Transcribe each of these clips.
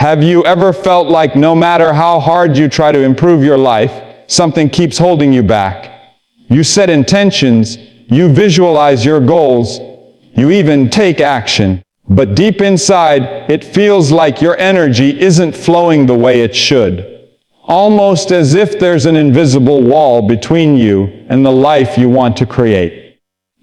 Have you ever felt like no matter how hard you try to improve your life, something keeps holding you back? You set intentions, you visualize your goals, you even take action. But deep inside, it feels like your energy isn't flowing the way it should. Almost as if there's an invisible wall between you and the life you want to create.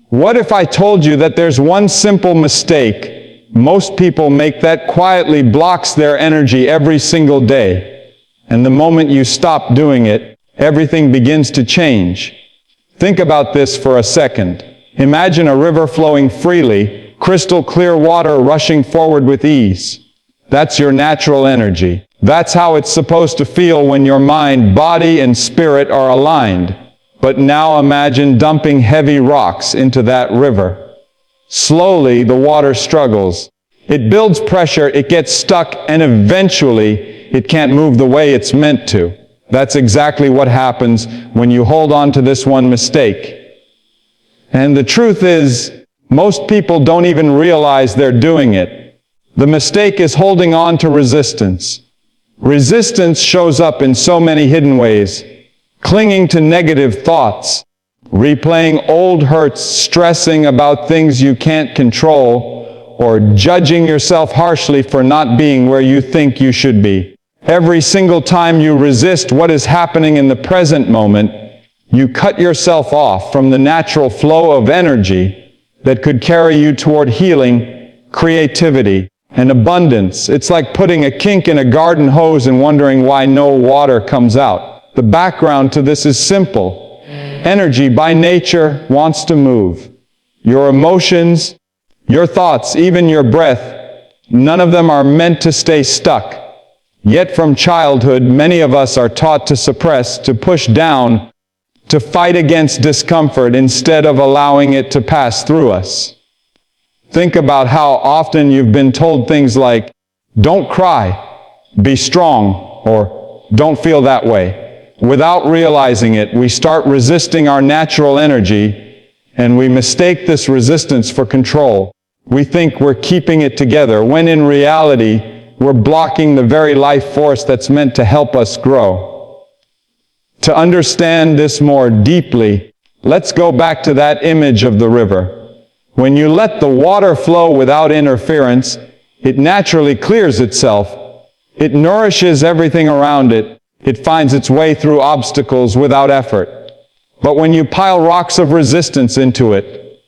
What if I told you that there's one simple mistake most people make that quietly blocks their energy every single day? And the moment you stop doing it, everything begins to change. Think about this for a second. Imagine a river flowing freely, crystal clear water rushing forward with ease. That's your natural energy. That's how it's supposed to feel when your mind, body, and spirit are aligned. But now imagine dumping heavy rocks into that river. Slowly, the water struggles. It builds pressure, it gets stuck, and eventually, it can't move the way it's meant to. That's exactly what happens when you hold on to this one mistake. And the truth is, most people don't even realize they're doing it. The mistake is holding on to resistance. Resistance shows up in so many hidden ways. Clinging to negative thoughts, replaying old hurts, stressing about things you can't control, or judging yourself harshly for not being where you think you should be. Every single time you resist what is happening in the present moment, you cut yourself off from the natural flow of energy that could carry you toward healing, creativity, and abundance. It's like putting a kink in a garden hose and wondering why no water comes out. The background to this is simple. Energy by nature wants to move. Your emotions, your thoughts, even your breath, none of them are meant to stay stuck. Yet from childhood, many of us are taught to suppress, to push down, to fight against discomfort instead of allowing it to pass through us. Think about how often you've been told things like, "Don't cry, be strong," or "Don't feel that way." Without realizing it, we start resisting our natural energy, and we mistake this resistance for control. We think we're keeping it together, when in reality, we're blocking the very life force that's meant to help us grow. To understand this more deeply, let's go back to that image of the river. When you let the water flow without interference, it naturally clears itself. It nourishes everything around it. It finds its way through obstacles without effort. But when you pile rocks of resistance into it,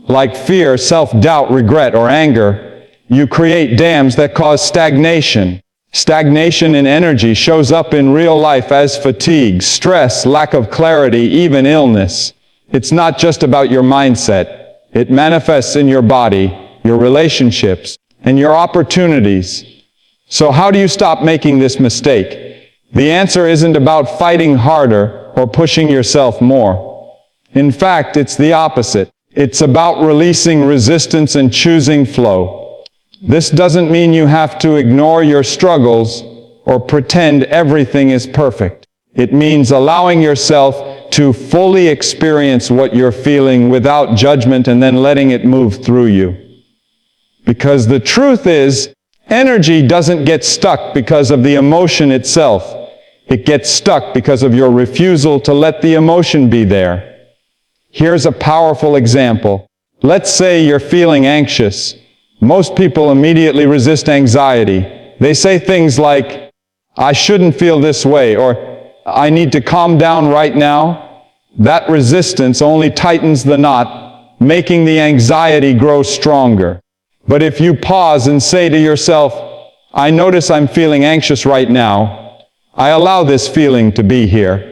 like fear, self-doubt, regret, or anger, you create dams that cause stagnation. Stagnation in energy shows up in real life as fatigue, stress, lack of clarity, even illness. It's not just about your mindset. It manifests in your body, your relationships, and your opportunities. So how do you stop making this mistake? The answer isn't about fighting harder or pushing yourself more. In fact, it's the opposite. It's about releasing resistance and choosing flow. This doesn't mean you have to ignore your struggles or pretend everything is perfect. It means allowing yourself to fully experience what you're feeling without judgment and then letting it move through you. Because the truth is, energy doesn't get stuck because of the emotion itself. It gets stuck because of your refusal to let the emotion be there. Here's a powerful example. Let's say you're feeling anxious. Most people immediately resist anxiety. They say things like, "I shouldn't feel this way," or "I need to calm down right now." That resistance only tightens the knot, making the anxiety grow stronger. But if you pause and say to yourself, "I notice I'm feeling anxious right now. I allow this feeling to be here,"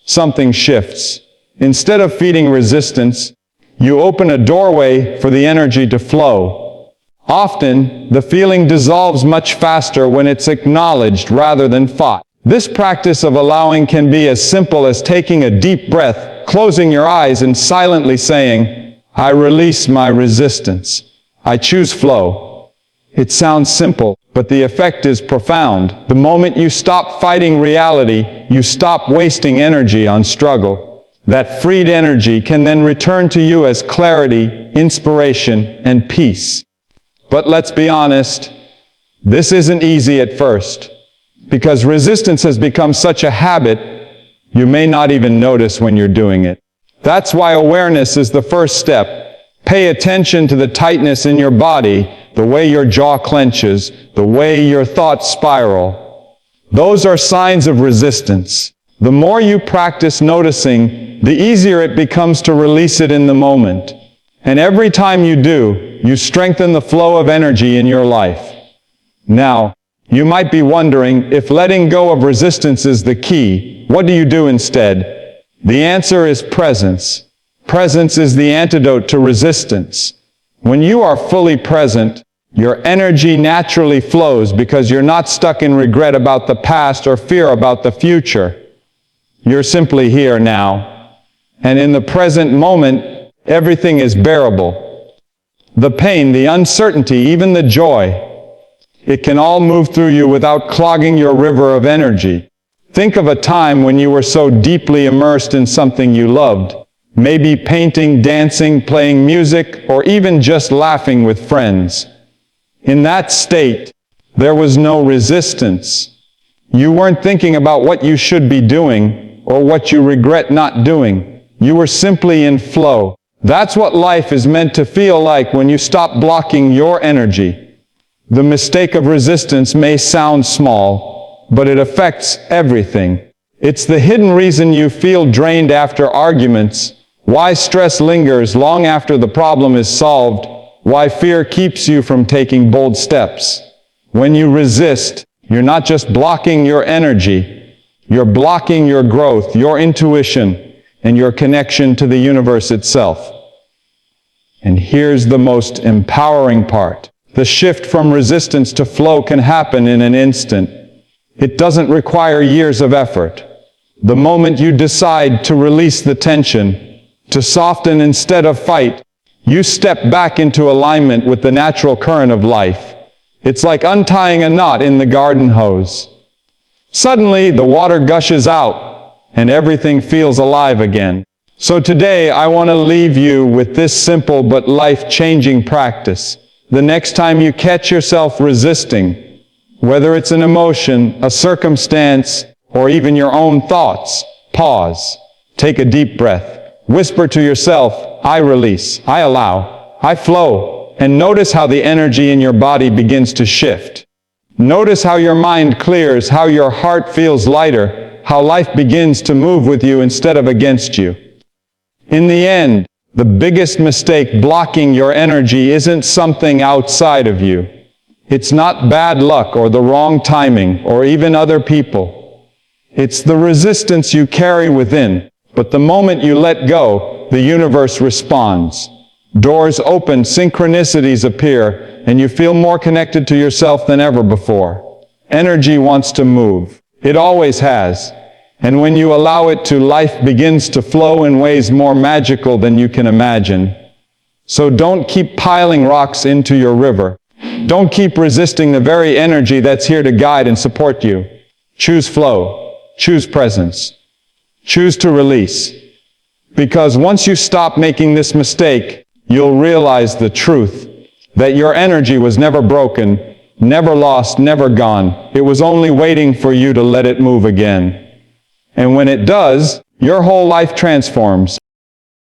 something shifts. Instead of feeding resistance, you open a doorway for the energy to flow. Often, the feeling dissolves much faster when it's acknowledged rather than fought. This practice of allowing can be as simple as taking a deep breath, closing your eyes, and silently saying, "I release my resistance. I choose flow." It sounds simple, but the effect is profound. The moment you stop fighting reality, you stop wasting energy on struggle. That freed energy can then return to you as clarity, inspiration, and peace. But let's be honest, This isn't easy at first, because resistance has become such a habit, you may not even notice when you're doing it. That's why awareness is the first step. Pay attention to the tightness in your body, the way your jaw clenches, the way your thoughts spiral. Those are signs of resistance. The more you practice noticing, the easier it becomes to release it in the moment. And every time you do, you strengthen the flow of energy in your life. Now, you might be wondering, if letting go of resistance is the key, what do you do instead? The answer is presence. Presence is the antidote to resistance. When you are fully present, your energy naturally flows because you're not stuck in regret about the past or fear about the future. You're simply here now. And in the present moment, everything is bearable. The pain, the uncertainty, even the joy, it can all move through you without clogging your river of energy. Think of a time when you were so deeply immersed in something you loved. Maybe painting, dancing, playing music, or even just laughing with friends. In that state, there was no resistance. You weren't thinking about what you should be doing or what you regret not doing. You were simply in flow. That's what life is meant to feel like when you stop blocking your energy. The mistake of resistance may sound small, but it affects everything. It's the hidden reason you feel drained after arguments, why stress lingers long after the problem is solved, why fear keeps you from taking bold steps. When you resist, you're not just blocking your energy, you're blocking your growth, your intuition, and your connection to the universe itself. And here's the most empowering part. The shift from resistance to flow can happen in an instant. It doesn't require years of effort. The moment you decide to release the tension, to soften instead of fight, you step back into alignment with the natural current of life. It's like untying a knot in the garden hose. Suddenly, the water gushes out, and everything feels alive again. So today, I want to leave you with this simple but life-changing practice. The next time you catch yourself resisting, whether it's an emotion, a circumstance, or even your own thoughts, pause. Take a deep breath. Whisper to yourself, I release, I allow, I flow, and notice how the energy in your body begins to shift. Notice how your mind clears, how your heart feels lighter, how life begins to move with you instead of against you. In the end, the biggest mistake blocking your energy isn't something outside of you. It's not bad luck or the wrong timing or even other people. It's the resistance you carry within. But the moment you let go, the universe responds. Doors open, synchronicities appear, and you feel more connected to yourself than ever before. Energy wants to move. It always has. And when you allow it to, life begins to flow in ways more magical than you can imagine. So don't keep piling rocks into your river. Don't keep resisting the very energy that's here to guide and support you. Choose flow. Choose presence. Choose to release. Because once you stop making this mistake, you'll realize the truth, that your energy was never broken, never lost, never gone. It was only waiting for you to let it move again. And when it does, your whole life transforms.